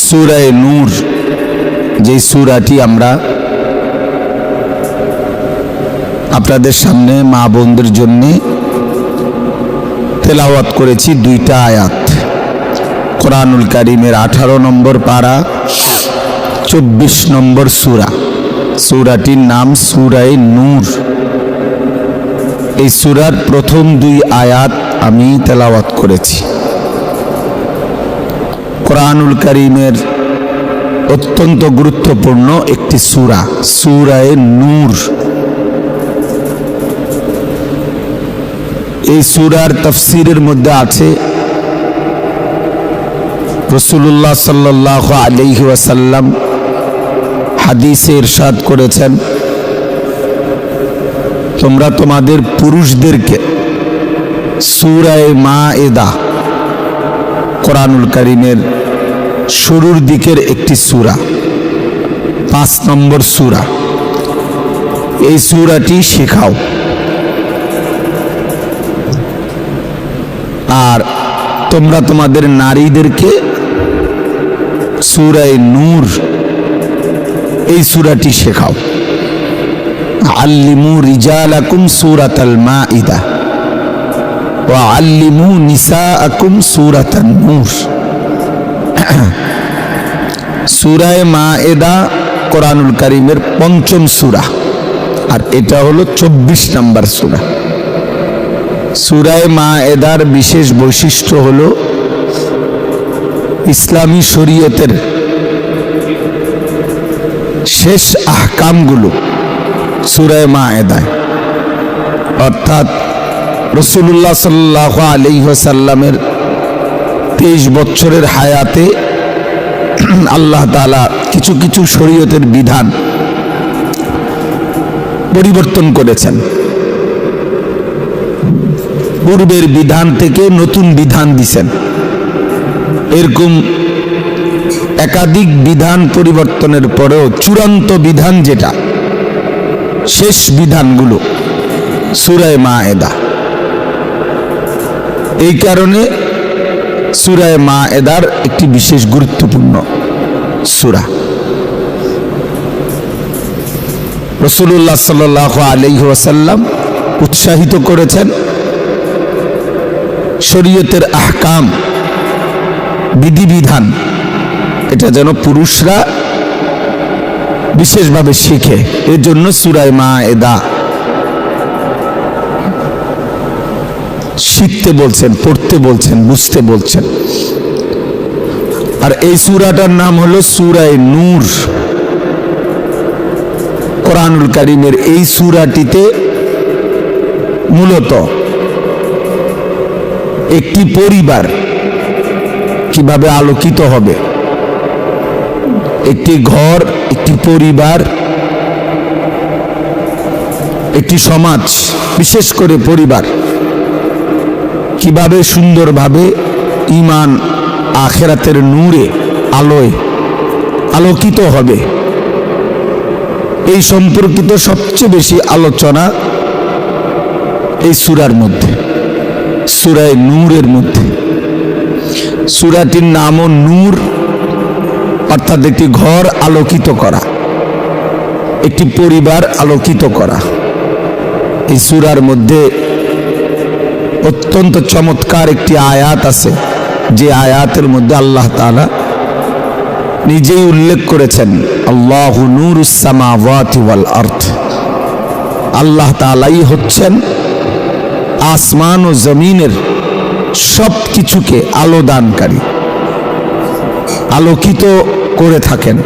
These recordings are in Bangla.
সূরা নূর, যে সূরাটি আমরা আপনাদের সামনে মা বোনদের জন্য তেলাওয়াত করেছি। দুইটা আয়াত, কোরআনুল কারীমের 18 নম্বর পারা 24 নম্বর সূরা। সূরাটির নাম সূরা নূর। এই সূরার প্রথম 2 আয়াত আমি তেলাওয়াত করেছি। কোরআনুল কারীমের অত্যন্ত গুরুত্বপূর্ণ একটি সূরা, সূরা নূর। এই সূরার তাফসীরের মধ্যে আছে রাসূলুল্লাহ সাল্লাল্লাহু আলাইহি ওয়াসাল্লাম হাদিসে ইরশাদ করেছেন, তোমরা তোমাদের পুরুষদেরকে সূরা মায়েদা, কোরআনুল কারীমের শুরুর দিকের একটি সূরা, 5 নম্বর সূরা, এই সূরাটি শেখাও। আর তোমরা তোমাদের নারীদেরকে সূরা নূর, এই সূরাটি শেখাও। আল্লিমু রিজালাকুম সূরাতাল মাইদা ওয়া আল্লিমু নিসাআকুম সূরাতান নূর। সূরা মায়েদা কোরআনুল কারীমের 5ম সূরা, আর এটা হলো 24 নম্বর সূরা। সূরা মায়েদার বিশেষ বৈশিষ্ট্য হলো ইসলামী শরীয়তের শেষ আহকামগুলো সূরা মায়েদায়, অর্থাৎ রাসূলুল্লাহ সাল্লাল্লাহু আলাইহি ওয়াসাল্লামের 23 বছরের হায়াতে আল্লাহ তাআলা কিছু কিছু শরীয়তের বিধান পরিবর্তন করেছেন। পূর্বের বিধান থেকে নতুন বিধান দিয়েছেন। এরকম একাধিক বিধান পরিবর্তনের পরেও চূড়ান্ত বিধান যেটা, শেষ বিধানগুলো সূরা মায়েদা। এই কারণে সূরা মায়েদার একটি বিশেষ গুরুত্বপূর্ণ সূরা। রাসূলুল্লাহ সাল্লাল্লাহু আলাইহি ওয়াসাল্লাম উৎসাহিত করেছেন শরীয়তের আহকাম, বিধিবিধান, এটা যেন পুরুষরা বিশেষভাবে শিখে। এর জন্য সূরা মায়েদা শিখতে বলছেন, পড়তে বলছেন, বুঝতে বলছেন। আর এই সূরাটার নাম হলো সূরা নূর। কোরআনুল কারীমের এই সূরাটিতে মূলত একটি পরিবার কিভাবে আলোকিত হবে, একটি ঘর, একটি পরিবার, একটি সমাজ, বিশেষ করে পরিবার কিভাবে সুন্দরভাবে ঈমান আখিরাতের নূরে, আলোয় আলোকিত হবে, এই সম্পর্কিত সবচেয়ে বেশি আলোচনা এই সূরার মধ্যে, সূরা নূরের মধ্যে। সূরাটির নামও নূর, অর্থাৎ একটি ঘর আলোকিত করা, একটি পরিবার আলোকিত করা। এই সূরার মধ্যে অত্যন্ত চমৎকার একটি আয়াত আছে, যে আয়াতের মধ্যে আল্লাহ তাআলা নিজেই উল্লেখ করেছেন, আল্লাহু নূরুস সামাওয়াতি ওয়াল আরদ। আল্লাহ তাআলাই হচ্ছেন আসমান ও জমিনের সব কিছুকে আলো দানকারী, আলোকিত করে থাকেন।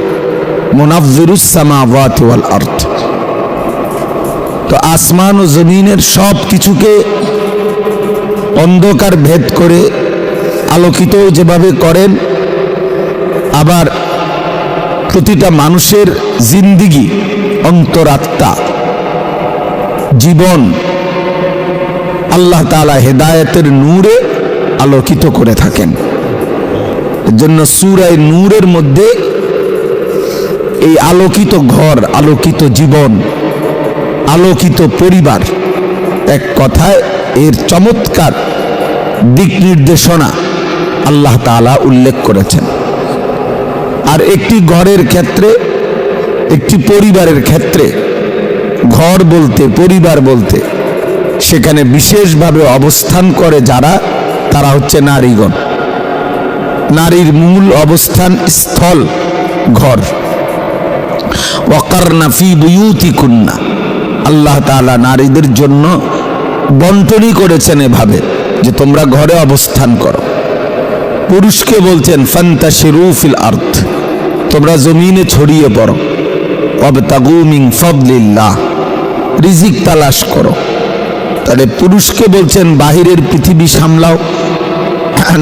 মুনাফফিরুস সামাওয়াতি ওয়াল আরদ। তো আসমান ও জমিনের সব কিছুকে অন্ধকার ভেদ করে আলোকিত যেভাবে করেন, আবার প্রতিটা মানুষের জিন্দিগি, অন্তরাত্মা, জীবন আল্লাহ তাআলা হেদায়েতের নূরে আলোকিত করে থাকেন। এর জন্য সূরা নূরের মধ্যে এই আলোকিত ঘর, আলোকিত জীবন, আলোকিত পরিবার, এক কথায় এর চমৎকার দিক নির্দেশনা আল্লাহ তাআলা উল্লেখ করেছেন। আর একটি ঘরের ক্ষেত্রে, একটি পরিবারের ক্ষেত্রে, ঘর বলতে পরিবার বলতে সেখানে বিশেষভাবে অবস্থান করে যারা, তারা হচ্ছে নারীগণ। নারীর মূল অবস্থান স্থল ঘর। ওয়াকারনা ফি বুয়ুতিকুন্না, আল্লাহ তাআলা নারীদের জন্য বন্টনই করেছেন এভাবে যে তোমরা ঘরে অবস্থান করো। পুরুষকে বলছেন ফান্তাশিরু ফিল আরদ, তোমরা জমিনে ছড়িয়ে পড়ো। ওয়াবতাগু মিন ফাদলিল্লাহ, রিজিক তালাশ করো। তাহলে পুরুষকে বলছেন বাহিরের পৃথিবী সামলাও,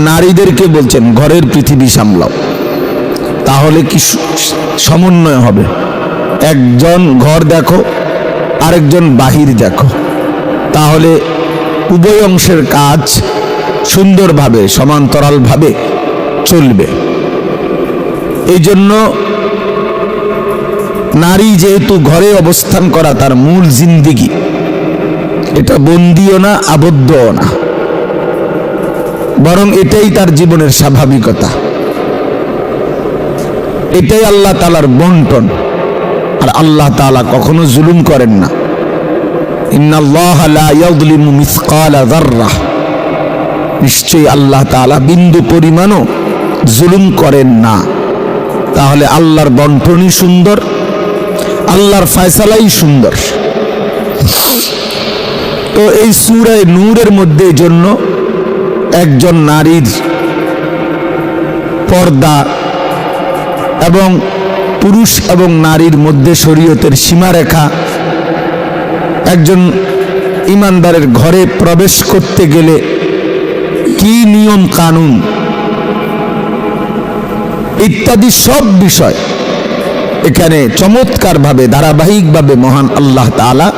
নারীদেরকে বলছেন ঘরের পৃথিবী সামলাও। তাহলে কি সমন্বয় হবে? একজন ঘর দেখো, আরেকজন বাহির দেখো, তাহলে উভয় অংশের কাজ সুন্দরভাবে সমান্তরালভাবে চলবে। এই জন্য নারী যেহেতু ঘরে অবস্থান করা তার মূল জিন্দিগি, এটা বন্দিও না, আবদ্ধও না, বরং এটাই তার জীবনের স্বাভাবিকতা। এটাই আল্লাহ তাআলার বন্টন। আর আল্লাহ তাআলা কখনো জুলুম করেন না। ইন্নাল্লাহা লা ইয়াযলিমু মিসকালা যাররাহ, নিশ্চয়ই আল্লাহ তাআলা বিন্দু পরিমাণও জুলুম করেন না। তাহলে আল্লাহর বন্টনই সুন্দর, আল্লাহর ফয়সালাই সুন্দর। তো এই সূরা নূরের মধ্যে জন্য একজন নারীর পর্দা এবং পুরুষ এবং নারীর মধ্যে শরীয়তের সীমারেখা, একজন ইমানদারের ঘরে প্রবেশ করতে গেলে কি নিয়ম কানুন ইত্যাদি সব বিষয় এখানে চমৎকারভাবে ধারাবাহিকভাবে মহান আল্লাহ তাআলা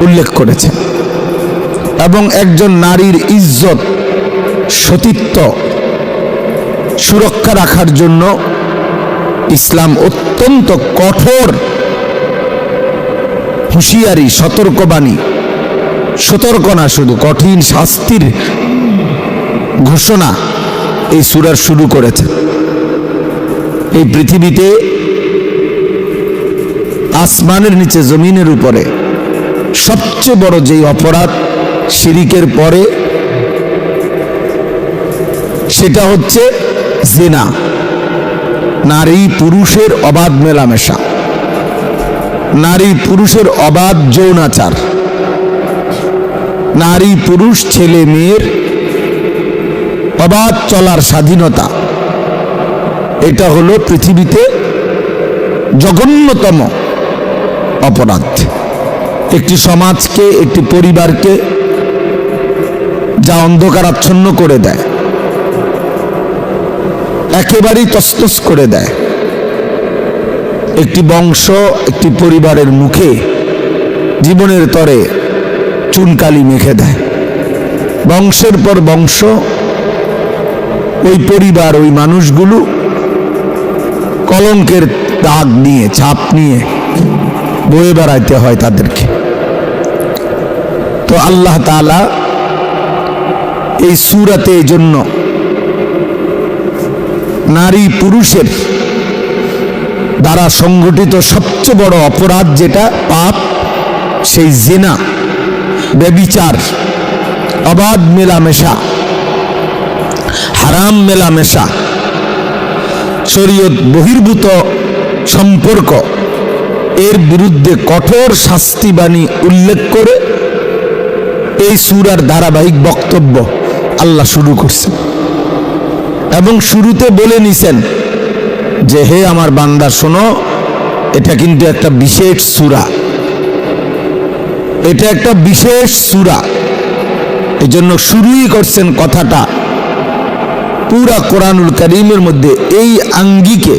উল্লেখ করেছেন। এবং একজন নারীর ইজ্জত, সতীত্ব সুরক্ষা রাখার জন্য ইসলাম অত্যন্ত কঠোর হুঁশিয়ারি, সতর্কবাণী, সতর্ক না শুধু কঠিন শাস্তির ঘোষণা এই সূরার শুরু করেছে। এই পৃথিবীতে আসমানের নিচে জমিনের উপরে সবচেয়ে বড় যেই অপরাধ শিরিকের পরে, সেটা হচ্ছে জিনা, নারী পুরুষের অবাধ মেলামেশা, নারী পুরুষের অবাধ যৌনাচার, নারী পুরুষ ছেলে মেয়ের অবাধ চলার স্বাধীনতা। এটা হলো পৃথিবীতে জঘন্যতম অপরাধ। একটি সমাজকে, একটি পরিবারকে যা অন্ধকারাচ্ছন্ন করে দেয়, একেবারেই তছনছ করে দেয়। একটি বংশ, একটি পরিবারের মুখে জীবনের তরে চুনকালি মেখে দেয়। বংশের পর বংশ ওই পরিবার, ওই মানুষগুলো কলঙ্কের দাগ নিয়ে, ছাপ নিয়ে বয়ে বেড়াইতে হয় তাদেরকে। তো আল্লাহ তাআলা এই সূরাতে এই জন্য নারী পুরুষের দ্বারা সংগঠিত সবচেয়ে বড় অপরাধ যেটা পাপ, সেই জিনা, ব্যভিচার, অবাধ মেলামেশা, হারাম মেলামেশা, শরীয়ত বহির্ভূত সম্পর্ক, এর বিরুদ্ধে কঠোর শাস্তিবাণী উল্লেখ করে এই সূরার ধারাবাহিক বক্তব্য আল্লাহ শুরু করছেন। এবং শুরুতে বলে নিছেন যে হে আমার বান্দা শোনো, এটা কিন্তু একটা বিশেষ সূরা, এটা একটা বিশেষ সূরা। এই জন্য শুরুই করছেন কথাটা পুরা কোরআনুল কারীমের মধ্যে এই আঙ্গিকে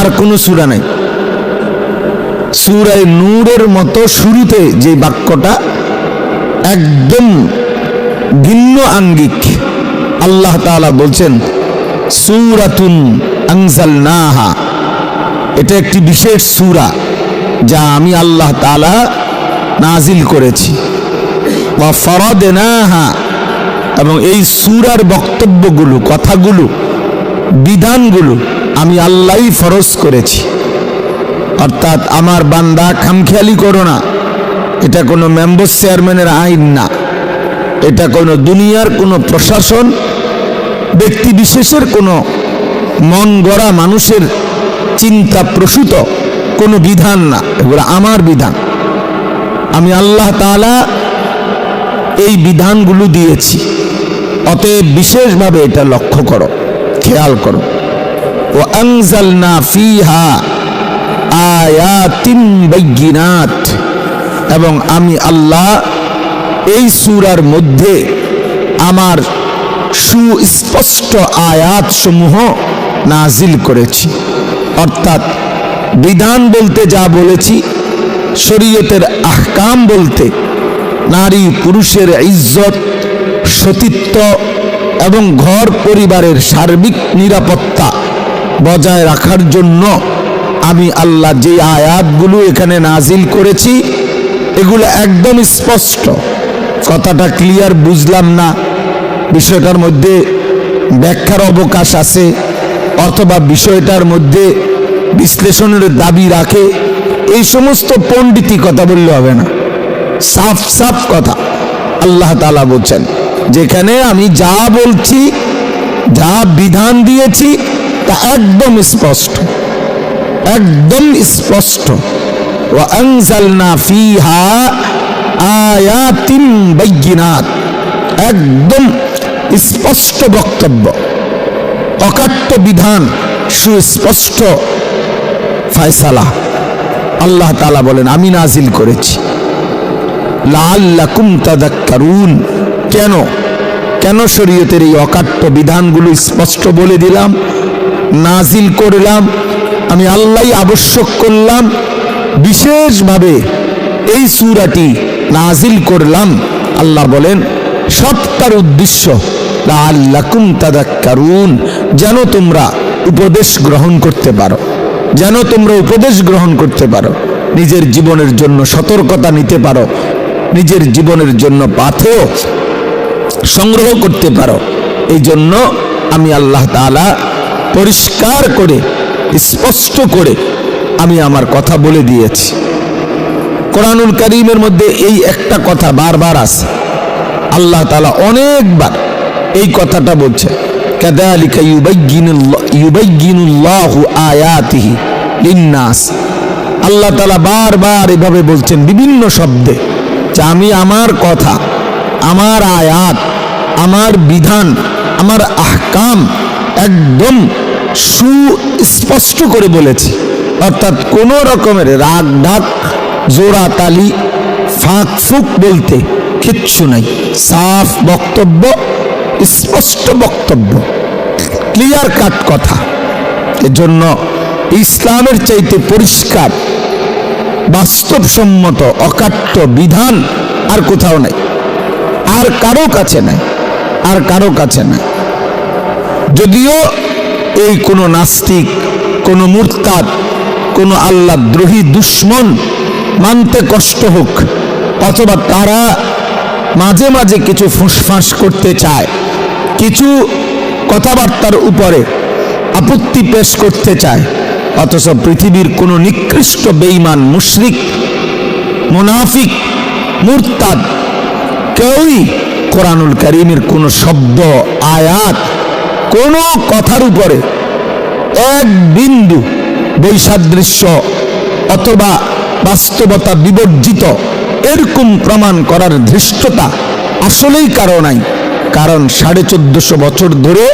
আর কোনো সূরা নাই। সূরা নূরের মতো শুরুতে যে বাক্যটা একদম ভিন্ন আঙ্গিক। আল্লাহ তাআলা বলছেন সূরাতুন আনজালনাহা, এটা একটি বিশেষ সূরা যা আমি আল্লাহ তাআলা নাজিল করেছি। ওয়া ফারাদনাহা, এবং এই সূরার বক্তব্যগুলো, কথাগুলো, বিধানগুলো আমি আল্লাহই ফরজ করেছি। অর্থাৎ আমার বান্দা খামখেয়ালি করো না, এটা কোনো মেম্বার চেয়ারম্যানের আইন না, এটা কোনো দুনিয়ার কোনো প্রশাসন ব্যক্তি বিশেষের কোনো মন গড়া মানুষের চিন্তা প্রসূত কোনো বিধান না, এগুলো আমার বিধান। আমি আল্লাহ তাআলা এই বিধানগুলো দিয়েছি, অতএব বিশেষভাবে এটা লক্ষ্য করো, খেয়াল করো। ও আনজালনা ফিহা আয়াতিন বাইয়িনাত, এবং আমি আল্লাহ এই সূরার মধ্যে আমার সুস্পষ্ট আয়াত সমূহ নাজিল করেছি। অর্থাৎ বিধান বলতে যা বলেছি, শরীয়তের আহকাম বলতে নারী পুরুষের ইজ্জত, সতীত্ব এবং ঘর পরিবারের সার্বিক নিরাপত্তা বজায় রাখার জন্য আমি আল্লাহ যে আয়াতগুলো এখানে নাজিল করেছি এগুলো একদম স্পষ্ট। কথাটা ক্লিয়ার বুঝলাম না, বিষয়টার মধ্যে ব্যাখ্যার অবকাশ আছে, অথবা বিষয়টার মধ্যে বিশ্লেষণের দাবি রাখে, এই সমস্ত পণ্ডিতি কথা বললে হবে না। সাফ সাফ কথা আল্লাহ তাআলা বলছেন, যেখানে আমি যা বলছি, যা বিধান দিয়েছি তা একদম স্পষ্ট, একদম স্পষ্ট। ওয়া আনজালনা ফিহা আয়াতিন বাইয়িনাত, একদম স্পষ্ট বক্তব্য, অকাট্য বিধান, সুস্পষ্ট ফয়সালা। আল্লাহ তাআলা বলেন আমি নাজিল করেছি। লাআল্লাকুম তাযাক্কারুন, কেন কেন শরীয়তের এই অকাট্য বিধানগুলো স্পষ্ট বলে দিলাম, নাজিল করলাম, আমি আল্লাহই আবশ্যক করলাম, বিশেষভাবে এই সূরাটি নাজিল করলাম। আল্লাহ বলেন সবটার উদ্দেশ্য লাআল্লাকুম তাযাক্কারুন, যেন তোমরা উপদেশ গ্রহণ করতে পারো, যেন তোমরা উপদেশ গ্রহণ করতে পারো, নিজের জীবনের জন্য সতর্কতা নিতে পারো, নিজের জীবনের জন্য পাথেয় সংগ্রহ করতে পারো। এই জন্য আমি আল্লাহ তাআলা পরিষ্কার করে স্পষ্ট করে আমি আমার কথা বলে দিয়েছি। কোরআনুল কারীমের মধ্যে এই একটা কথা বারবার আছে, আল্লাহ তাআলা অনেকবার এই কথাটা বলছে, কাযালিকা ইউবাইয়িনুল্লাহু আয়াতিহি লিন্নাস। আল্লাহ তাআলা বারবার এভাবে বলছেন বিভিন্ন শব্দে যে আমি আমার কথা, আমার আয়াত, আমার বিধান, আমার আহকাম একদম সুস্পষ্ট করে বলেছি। অর্থাৎ কোন রকমের রাগ ঢাক, জোড়া তালি, ফাঁক ফুক বলতে কিচ্ছু নাই। সাফ বক্তব্য, স্পষ্ট বক্তব্য, ক্লিয়ার কাট কথা। এজন্য ইসলামের চাইতে পরিষ্কার, বাস্তবসম্মত, অকাট্য বিধান আর কোথাও নাই, আর কারো কাছে নাই, আর কারো কাছে নাই। যদিও এই কোনো নাস্তিক, কোনো মুরতাদ, কোনো আল্লাহদ্রোহী দুশ্মন মানতে কষ্ট হোক, অথবা তারা মাঝে মাঝে কিছু ফুসফাস করতে চায়, কিছু কথাবার্তার উপরে আপত্তি পেশ করতে চায়, অথচ পৃথিবীর কোনো নিকৃষ্ট বেঈমান, মুশরিক, মুনাফিক, মুরতাদ কেউই কোরআনুল কারীমের কোনো শব্দ, আয়াত, কোনো কথার উপরে এক বিন্দু বৈসাদৃশ্য অথবা বাস্তবতা বিবর্জিত এরকম প্রমাণ করার ধৃষ্টতা আসলেই কারো নাই। কারণ 1450 বছর ধরে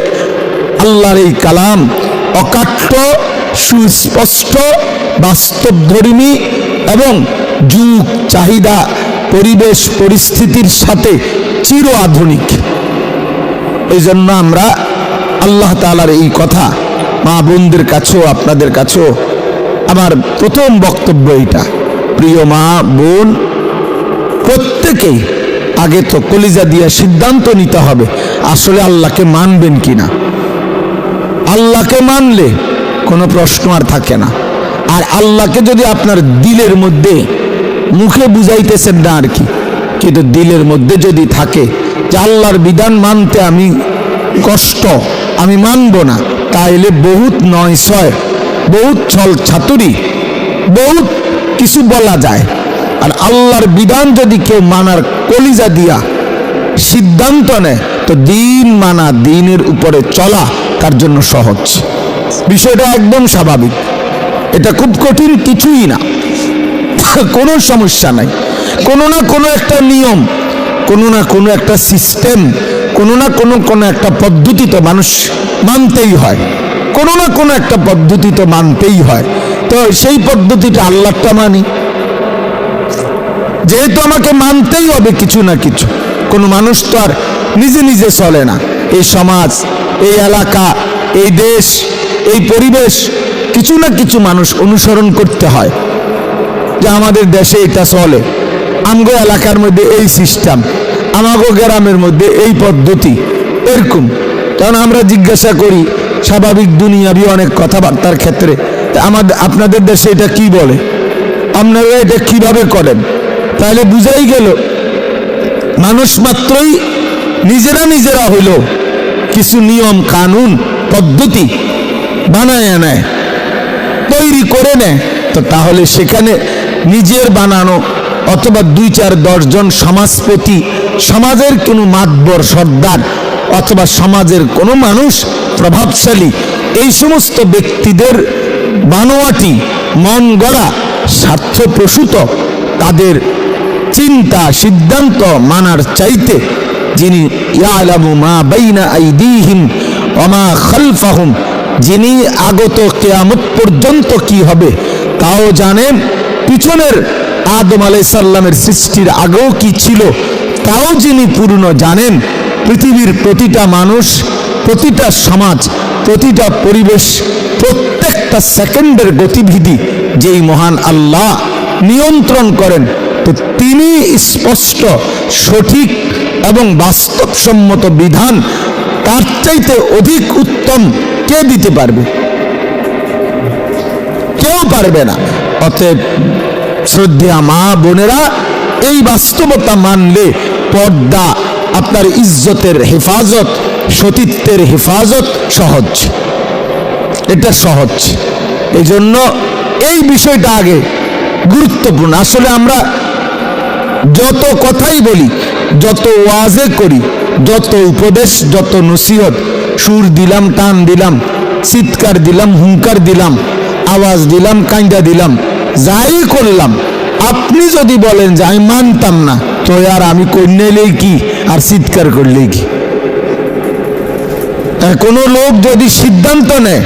আল্লাহর এই কালাম অকাট্য, সুস্পষ্ট, বাস্তবধর্মী এবং যুগ চাহিদা, পরিবেশ পরিস্থিতির সাথে চির আধুনিক। এই জন্য আমরা আল্লাহ তাআলার এই কথা মা বোনদের কাছেও, আপনাদের কাছেও আমার প্রথম বক্তব্য এইটা, প্রিয় মা বোন প্রত্যেকেই আগে তো কলিজা দিয়ে সিদ্ধান্ত নিতে হবে আসলে আল্লাহকে মানবেন কিনা। আল্লাহকে মানলে কোনো প্রশ্ন আর থাকে না। আর আল্লাহকে যদি আপনার দিলের মধ্যে, মুখে বুঝাইতেছেন না আর কি, কিন্তু দিলের মধ্যে যদি থাকে যে আল্লাহর বিধান মানতে আমি কষ্ট, আমি মানব না, তাইলে বহুত নয় ছয়, বহুত ছল ছাতুরি, বহুত কিছু বলা যায়। আর আল্লাহর বিধান যদি কেউ মানার কলিজা দিয়া সিদ্ধান্ত নেয়, তো দিন মানা, দিনের উপরে চলা তার জন্য সহজ। বিষয়টা একদম স্বাভাবিক, এটা খুব কঠিন কিছুই না, কোনো সমস্যা নাই। কোনো না কোনো একটা নিয়ম, কোনো না কোনো একটা সিস্টেম, কোনো না কোনো একটা পদ্ধতি তো মানুষ মানতেই হয়, কোনো না কোনো একটা পদ্ধতি তো মানতেই হয়। তো সেই পদ্ধতিটা আল্লাহটা মানি, যেহেতু আমাকে মানতেই হবে কিছু না কিছু। কোনো মানুষ তো আর নিজে নিজে চলে না। এই সমাজ, এই এলাকা, এই দেশ, এই পরিবেশ, কিছু না কিছু মানুষ অনুসরণ করতে হয়। যে আমাদের দেশে এটা চলে, আমগো এলাকার মধ্যে এই সিস্টেম, আমাগো গ্রামের মধ্যে এই পদ্ধতি, এরকম। কারণ আমরা জিজ্ঞাসা করি স্বাভাবিক দুনিয়াবি অনেক কথাবার্তার ক্ষেত্রে, আমাদের আপনাদের দেশে এটা কি বলে, আপনারা এটা কিভাবে করেন, তাহলে বুঝাই গেল মানুষ মাত্রই নিজেরা হইল কিছু নিয়ম কানুন পদ্ধতি বানায় নেয়, তৈরি করে নেয়। তো তাহলে সেখানে নিজের বানানো অথবা 2-4-10 জন সমাজপতি, সমাজের কোনো মাতবর সর্দার অথবা সমাজের কোনো মানুষ প্রভাবশালী, এই সমস্ত ব্যক্তিদের বানোয়াটি মন গড়া স্বার্থপ্রসূত তাদের চিন্তা সিদ্ধান্ত মানার চাইতে, যিনি ইয়ালামু মা বাইনা আইদিহিম ওয়া মা খালফাহুম, যিনি আগত কিয়ামত পর্যন্ত কি হবে তাও জানেন, পিছনের আদম আলাইহিস সালামের সৃষ্টির আগেও কি ছিল তাও যিনি পূর্ণ জানেন, পৃথিবীর প্রতিটা মানুষ, প্রতিটা সমাজ, প্রতিটা পরিবেশ, প্রত্যেকটা সেকেন্ডের গতিবিধি যেই মহান আল্লাহ নিয়ন্ত্রণ করেন, তো তিনি স্পষ্ট সঠিক এবং বাস্তবসম্মত বিধান তার চাইতে অধিক উত্তম কে দিতে পারবে? কেউ পারবে না। অতএব শ্রদ্ধেয়া মা বোনেরা, এই বাস্তবতা মানলে পর্দা, আপনার ইজ্জতের হেফাজত, সতীত্বের হেফাজত সহজ, এটা সহজ। এই জন্য এই বিষয়টা আগে গুরুত্বপূর্ণ। আসলে আমরা যত কথাই বলি, যত ওয়াজে করি, যত উপদেশ, যত নসিহত, সুর দিলাম, টান দিলাম, চিৎকার দিলাম, হুঙ্কার দিলাম, আওয়াজ দিলাম, কাইন্দা দিলাম, যাই করলাম, আপনি যদি বলেন যে আমি মানতাম না, তো আর আমি কন্যাইলেই কি আর চিৎকার করলেই কি? কোনো লোক যদি সিদ্ধান্ত নেয়,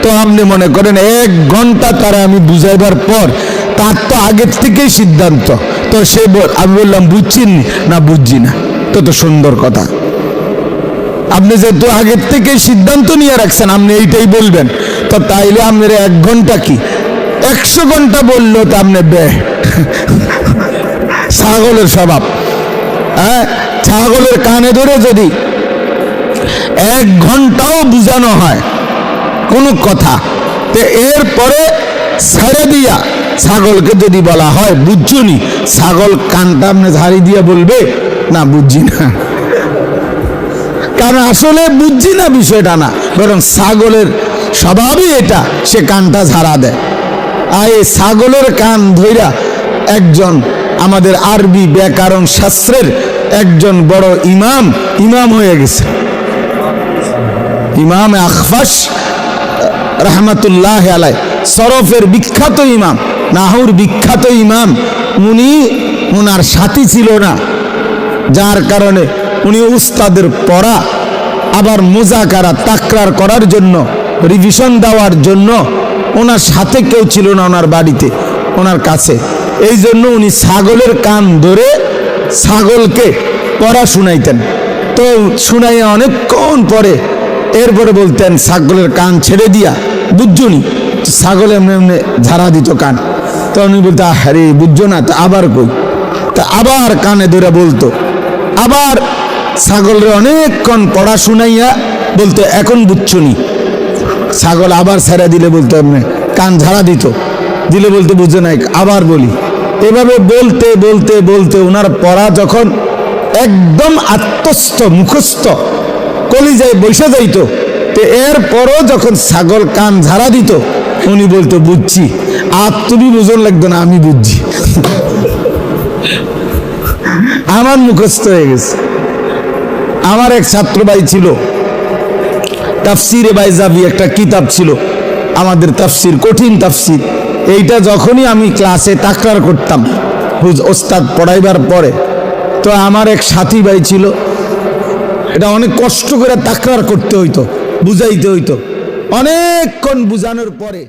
তো আপনি মনে করেন 1 ঘন্টা তারা আমি বুঝাইবার পর তার তো আগের থেকেই সিদ্ধান্ত, তো সে আমি বললাম বুঝছেন না, বুঝছি না, তো সুন্দর কথা। আপনি যেহেতু আগের থেকেই সিদ্ধান্ত নিয়ে রাখছেন আপনি এইটাই বলবেন, তো তাইলে আপনার 1 ঘন্টা কি 100 ঘন্টা বললো তো আপনি ছাগলের স্বভাব। হ্যাঁ, ছাগলের কানে ধরে যদি 1 ঘন্টাও বুঝানো হয় কোনো কথা, তো এরপরে ছেড়ে দিয়া ছাগলকে যদি বলা হয় বুঝছুনি, ছাগল কানটা আপনি ঝাড়ি দিয়া বলবে না বুঝছি না। কারণ আসলে বুঝছি না বিষয়টা না, বরং ছাগলের স্বভাবই এটা, সে কানটা ঝাড়া দেয়। আর এই ছাগলের কান ধইরা একজন আমাদের আরবি ব্যাকরণ শাস্ত্রের একজন বড় ইমাম হয়ে গেছে, ইমাম আখফাশ রহমতুল্লাহ আলাই, সরফের বিখ্যাত ইমাম, নাহুর বিখ্যাত ইমাম। উনি ওনার সাথী ছিল না, যার কারণে উনি উস্তাদের পড়া আবার মুজাকারা তাকরার করার জন্য, রিভিশন দেওয়ার জন্য ওনার সাথে কেউ ছিল না ওনার বাড়িতে, ওনার কাছে। এই জন্য উনি ছাগলের কান ধরে ছাগলকে পড়া শুনাইতেন। তো শুনাইয়া অনেকক্ষণ পরে এরপরে বলতেন ছাগলের কান ছেড়ে দিয়া বুঝছুনি, ছাগল এমনি এমনি ঝাড়া দিত কান। তো উনি বলতো আরে বুঝছো না, তো আবার কই, তা আবার কানে ধরে বলতো, আবার ছাগলের অনেকক্ষণ পড়া শুনাইয়া বলতো এখন বুঝছুনি। ছাগল আবার ছেড়ে দিলে বলতো এমনি কান ঝাড়া দিত, দিলে বলতো বুঝে নাই, আবার বলি। এভাবে বলতে বলতে বলতে ওনার পড়া যখন একদম আত্মস্থ মুখস্থ কলিজায় বসে যাইতো, তো এরপরও যখন ছাগল কান ঝাড়া দিত উনি বলতো বুঝছি, আর তুমি বুঝন লাগতো না, আমি বুঝছি। আমার মুখস্থ হয়ে গেছে। আমার এক ছাত্র ভাই ছিল, তাফসিরে বাইজাবি একটা কিতাব ছিল আমাদের, তাফসির, কঠিন তাফসির। এইটা যখনই আমি ক্লাসে তাকরার করতাম ওস্তাদ পড়াইবার পরে, তো আমার এক সাথী ভাই ছিল, এটা অনেক কষ্ট করে তাকরার করতে হইতো, বুঝাইতে হইতো। অনেকক্ষণ বুঝানোর পরে